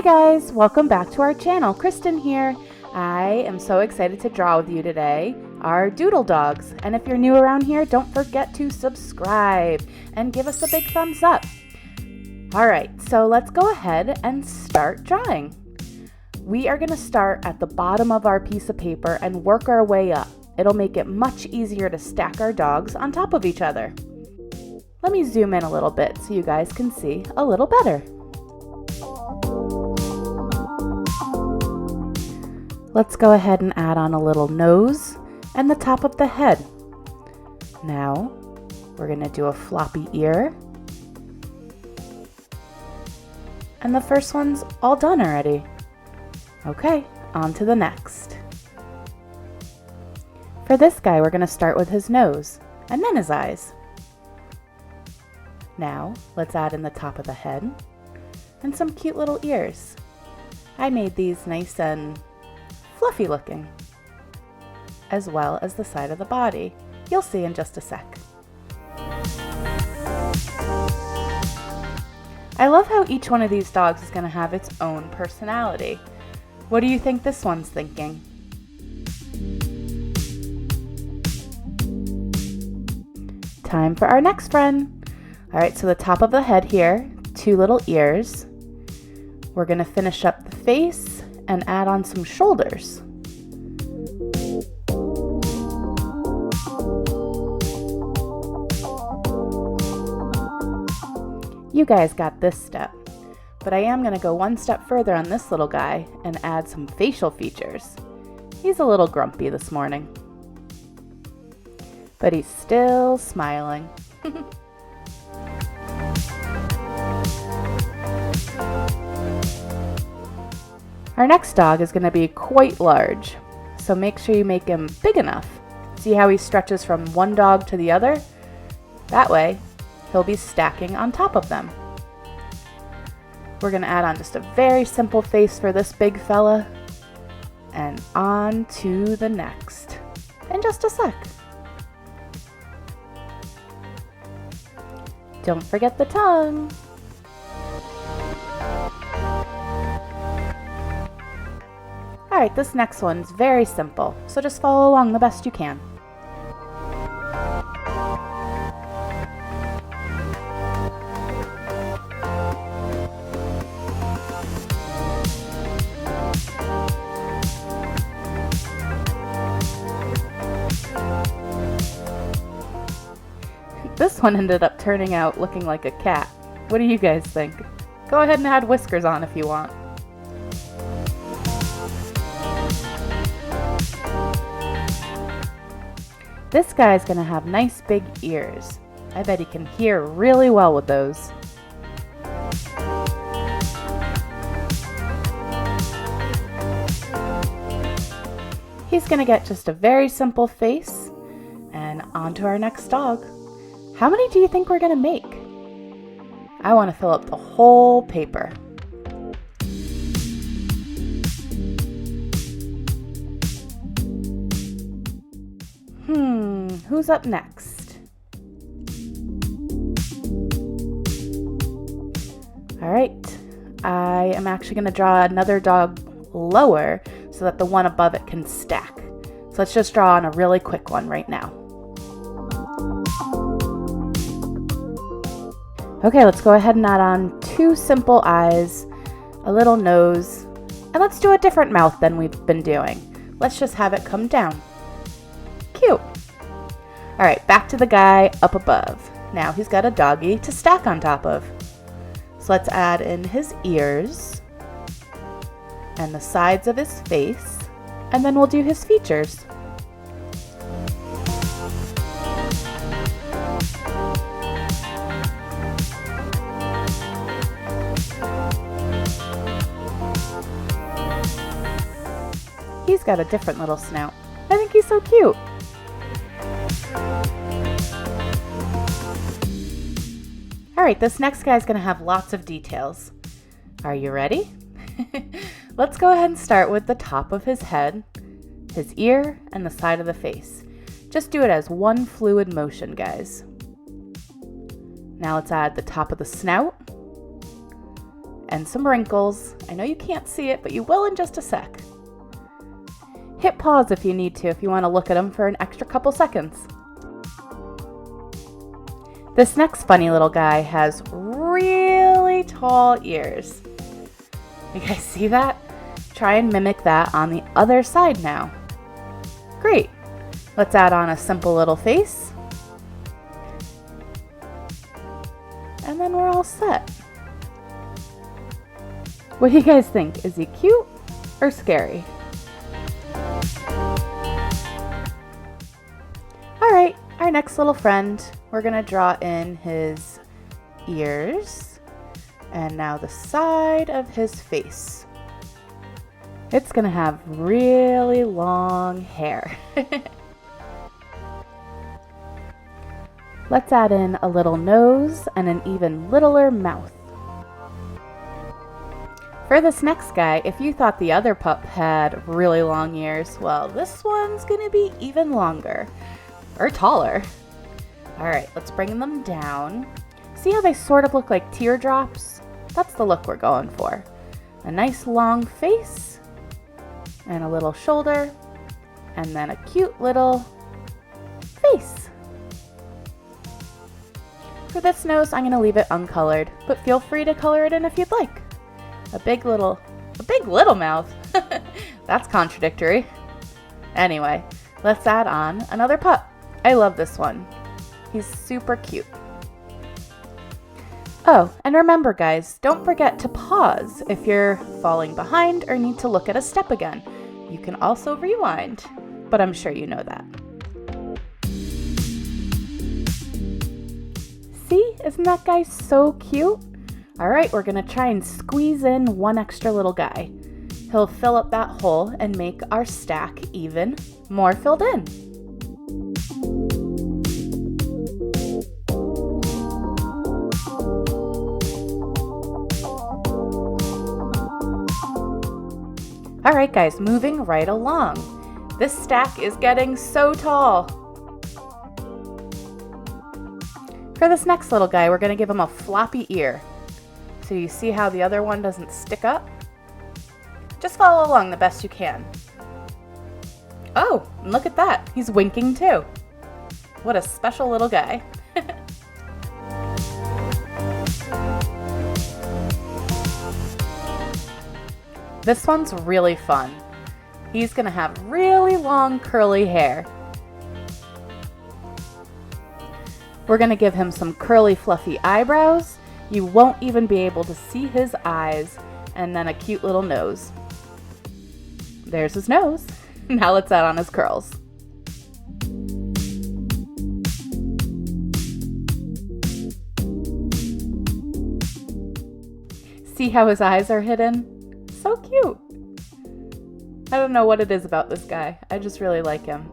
Hey guys, welcome back to our channel. Kristen here. I am so excited to draw with you today our doodle dogs. And if you're new around here, don't forget to subscribe and give us a big thumbs up. Alright, so let's go ahead and start drawing. We are going to start at the bottom of our piece of paper and work our way up. It'll make it much easier to stack our dogs on top of each other. Let me zoom in a little bit so you guys can see a little better. Let's go ahead and add on a little nose and the top of the head. Now, we're going to do a floppy ear. And the first one's all done already. Okay, on to the next. For this guy, we're going to start with his nose and then his eyes. Now, let's add in the top of the head and some cute little ears. I made these nice and fluffy looking, as well as the side of the body. You'll see in just a sec. I love how each one of these dogs is going to have its own personality. What do you think this one's thinking? Time for our next friend. Alright, so the top of the head here, two little ears. We're going to finish up the face and add on some shoulders. You guys got this step, but I am going to go one step further on this little guy and add some facial features. He's a little grumpy this morning, but he's still smiling. Our next dog is going to be quite large, so make sure you make him big enough. See how he stretches from one dog to the other? That way, he'll be stacking on top of them. We're going to add on just a very simple face for this big fella, and on to the next in just a sec. Don't forget the tongue. Alright, this next one's very simple, so just follow along the best you can. This one ended up turning out looking like a cat. What do you guys think? Go ahead and add whiskers on if you want. This guy's gonna have nice big ears. I bet he can hear really well with those. He's gonna get just a very simple face, and on to our next dog. How many do you think we're gonna make? I wanna fill up the whole paper. Who's up next? Alright, I am actually going to draw another dog lower so that the one above it can stack. So let's just draw on a really quick one right now. Okay, let's go ahead and add on two simple eyes, a little nose, and let's do a different mouth than we've been doing. Let's just have it come down. Cute. Alright, back to the guy up above. Now he's got a doggy to stack on top of. So let's add in his ears and the sides of his face, and then we'll do his features. He's got a different little snout. I think he's so cute. Alright, this next guy's going to have lots of details. Are you ready? Let's go ahead and start with the top of his head, his ear, and the side of the face. Just do it as one fluid motion, guys. Now let's add the top of the snout and some wrinkles. I know you can't see it, but you will in just a sec. Hit pause if you need to, if you want to look at him for an extra couple seconds. This next funny little guy has really tall ears. You guys see that? Try and mimic that on the other side now. Great. Let's add on a simple little face. And then we're all set. What do you guys think? Is he cute or scary? All right, our next little friend, we're gonna draw in his ears and now the side of his face. It's gonna have really long hair. Let's add in a little nose and an even littler mouth. For this next guy, if you thought the other pup had really long ears, well, this one's gonna be even longer, or taller. All right, let's bring them down. See how they sort of look like teardrops? That's the look we're going for. A nice long face, and a little shoulder, and then a cute little face. For this nose, I'm gonna leave it uncolored, but feel free to color it in if you'd like. A big little mouth. That's contradictory. Anyway, let's add on another pup. I love this one. He's super cute. Oh, and remember guys, don't forget to pause if you're falling behind or need to look at a step again. You can also rewind, but I'm sure you know that. See, isn't that guy so cute? All right, we're gonna try and squeeze in one extra little guy. He'll fill up that hole and make our stack even more filled in. All right, guys, moving right along. This stack is getting so tall. For this next little guy, we're gonna give him a floppy ear. So you see how the other one doesn't stick up? Just follow along the best you can. Oh, and look at that. He's winking too. What a special little guy. This one's really fun. He's gonna have really long curly hair. We're gonna give him some curly fluffy eyebrows. You won't even be able to see his eyes, and then a cute little nose. There's his nose. Now let's add on his curls. See how his eyes are hidden? So cute. I don't know what it is about this guy. I just really like him.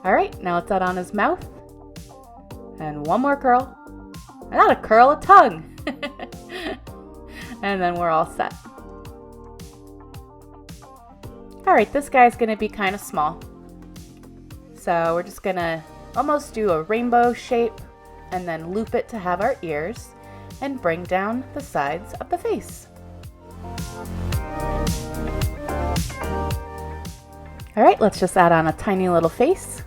All right, now let's add on his mouth. And one more curl. Not a curl, a tongue. And then we're all set. All right, this guy's gonna be kind of small. So we're just gonna almost do a rainbow shape and then loop it to have our ears and bring down the sides of the face. All right, let's just add on a tiny little face.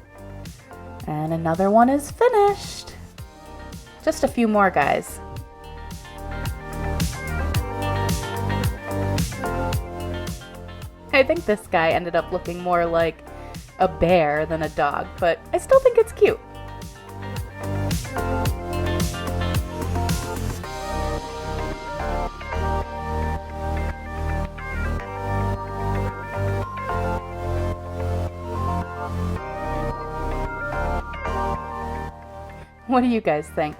And another one is finished. Just a few more, guys. I think this guy ended up looking more like a bear than a dog, but I still think it's cute. What do you guys think?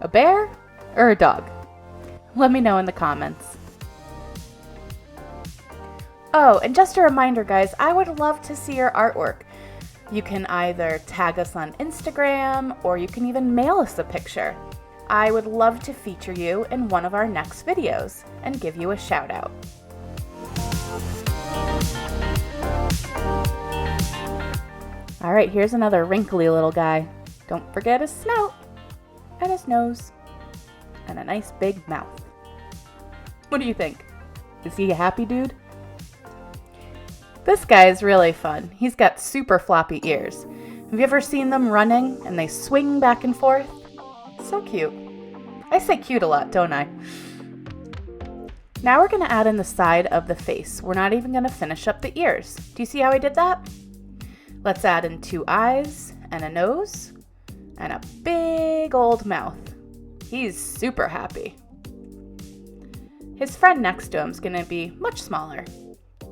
A bear or a dog? Let me know in the comments. Oh, and just a reminder, guys, I would love to see your artwork. You can either tag us on Instagram or you can even mail us a picture. I would love to feature you in one of our next videos and give you a shout out. All right, here's another wrinkly little guy. Don't forget his snout and his nose and a nice big mouth. What do you think? Is he a happy dude? This guy is really fun. He's got super floppy ears. Have you ever seen them running and they swing back and forth? So cute. I say cute a lot, don't I? Now we're going to add in the side of the face. We're not even going to finish up the ears. Do you see how I did that? Let's add in 2 eyes and a nose and a big old mouth. He's super happy. His friend next to him is going to be much smaller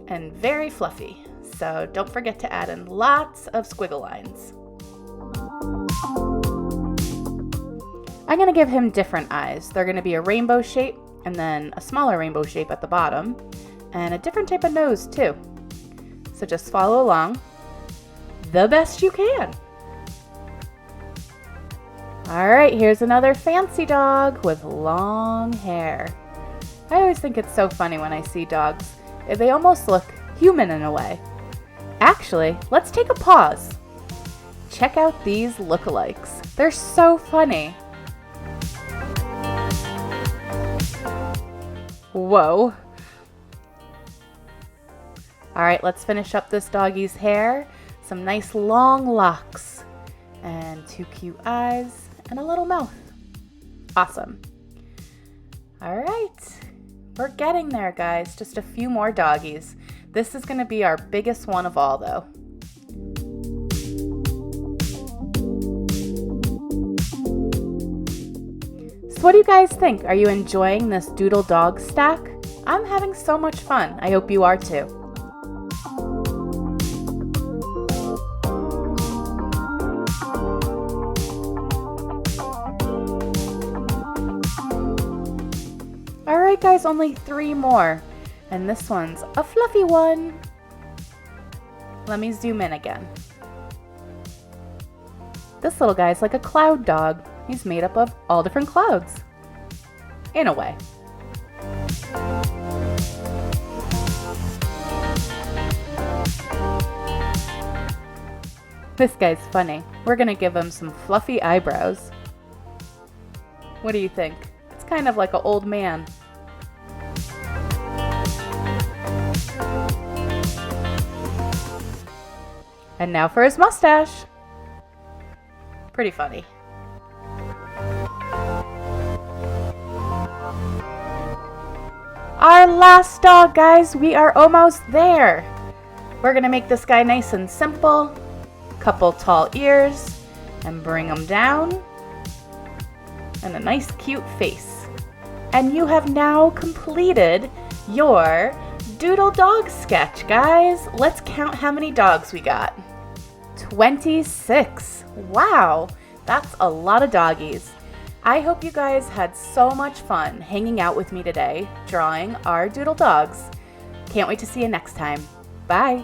and very fluffy. So don't forget to add in lots of squiggle lines. I'm going to give him different eyes. They're going to be a rainbow shape and then a smaller rainbow shape at the bottom and a different type of nose too. So just follow along the best you can. All right, here's another fancy dog with long hair. I always think it's so funny when I see dogs. They almost look human in a way. Actually, let's take a pause. Check out these lookalikes. They're so funny. Whoa. All right, let's finish up this doggy's hair. Some nice long locks and 2 cute eyes and a little mouth. Awesome. All right, we're getting there, guys. Just a few more doggies. This is going to be our biggest one of all, though. So what do you guys think? Are you enjoying this doodle dog stack? I'm having so much fun. I hope you are too. All right, guys, only 3 more. And this one's a fluffy one. Let me zoom in again. This little guy's like a cloud dog. He's made up of all different clouds. In a way. This guy's funny. We're gonna give him some fluffy eyebrows. What do you think? It's kind of like an old man. And now for his mustache. Pretty funny. Our last dog, guys. We are almost there. We're gonna make this guy nice and simple. Couple tall ears and bring them down. And a nice cute face. And you have now completed your doodle dog sketch, guys. Let's count how many dogs we got. 26. Wow, that's a lot of doggies. I hope you guys had so much fun hanging out with me today, drawing our doodle dogs. Can't wait to see you next time. Bye.